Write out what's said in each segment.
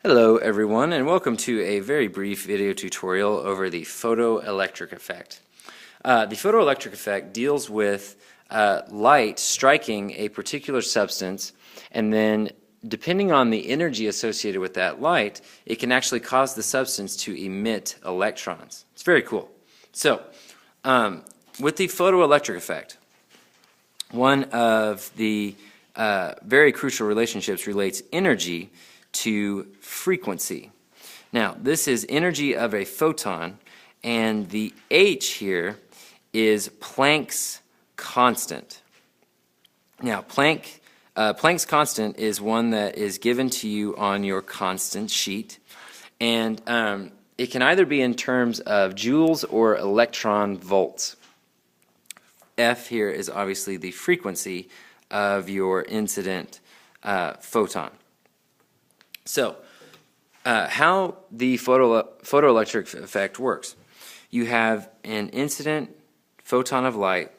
Hello everyone, and welcome to a very brief video tutorial over the photoelectric effect. The photoelectric effect deals with light striking a particular substance, and then depending on the energy associated with that light, it can actually cause the substance to emit electrons. It's very cool. So, with the photoelectric effect, one of the very crucial relationships relates energy to frequency. Now, this is energy of a photon, and the H here is Planck's constant. Now, Planck's constant is one that is given to you on your constant sheet, and it can either be in terms of joules or electron volts. F here is obviously the frequency of your incident photon. So, how the photoelectric effect works. You have an incident photon of light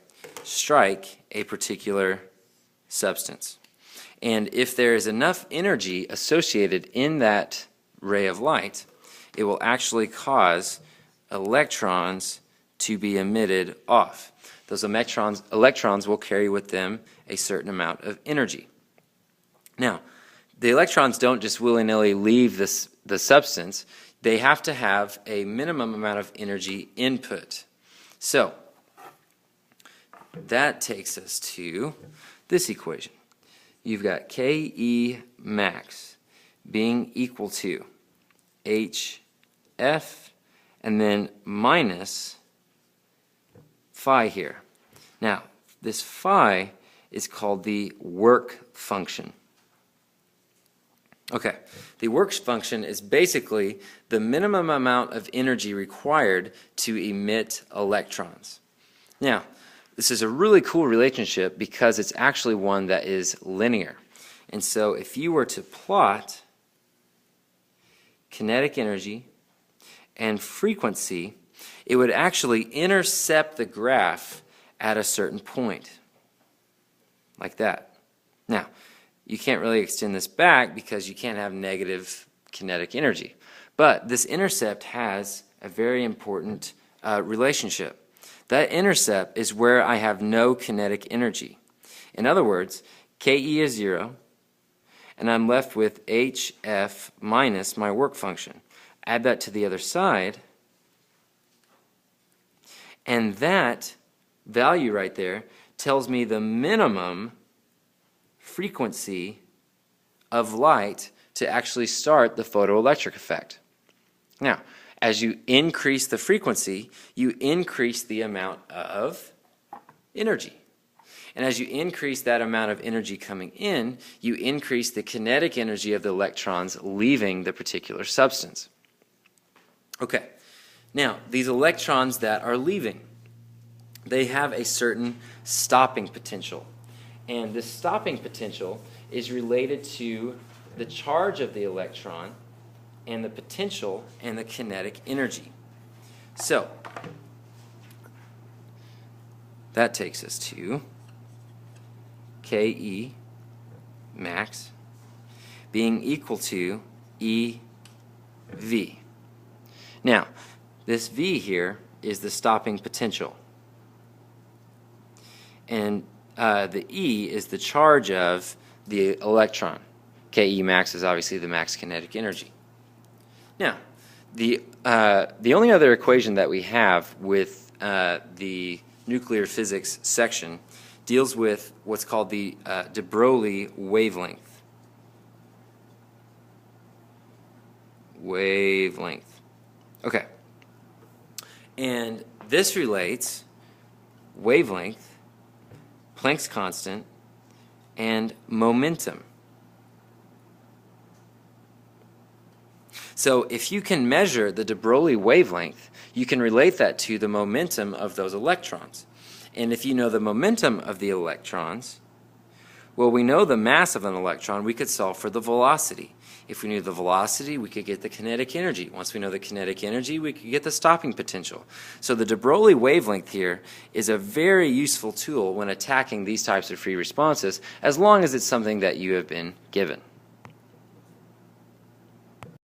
strike a particular substance. And if there is enough energy associated in that ray of light, it will actually cause electrons to be emitted off. Those electrons will carry with them a certain amount of energy. Now, the electrons don't just willy-nilly leave the substance. They have to have a minimum amount of energy input. So, that takes us to this equation. You've got Ke max being equal to Hf and then minus phi here. Now, this phi is called the work function. Okay, the work function is basically the minimum amount of energy required to emit electrons. Now, this is a really cool relationship because it's actually one that is linear. And so if you were to plot kinetic energy and frequency, it would actually intercept the graph at a certain point, like that. Now, you can't really extend this back because you can't have negative kinetic energy. But this intercept has a very important relationship. That intercept is where I have no kinetic energy. In other words, Ke is 0, and I'm left with Hf minus my work function. Add that to the other side, and that value right there tells me the minimum frequency of light to actually start the photoelectric effect. Now, as you increase the frequency, you increase the amount of energy. And as you increase that amount of energy coming in, you increase the kinetic energy of the electrons leaving the particular substance. Okay, now these electrons that are leaving, they have a certain stopping potential. And this stopping potential is related to the charge of the electron and the potential and the kinetic energy. So, that takes us to Ke max being equal to EV. Now, this V here is the stopping potential. And the E is the charge of the electron. Ke max is obviously the max kinetic energy. Now, the only other equation that we have with the nuclear physics section deals with what's called the de Broglie wavelength. Okay. And this relates wavelength, Planck's constant, and momentum. So if you can measure the de Broglie wavelength, you can relate that to the momentum of those electrons. And if you know the momentum of the electrons, well, we know the mass of an electron, we could solve for the velocity. If we knew the velocity, we could get the kinetic energy. Once we know the kinetic energy, we could get the stopping potential. So the de Broglie wavelength here is a very useful tool when attacking these types of free responses, as long as it's something that you have been given.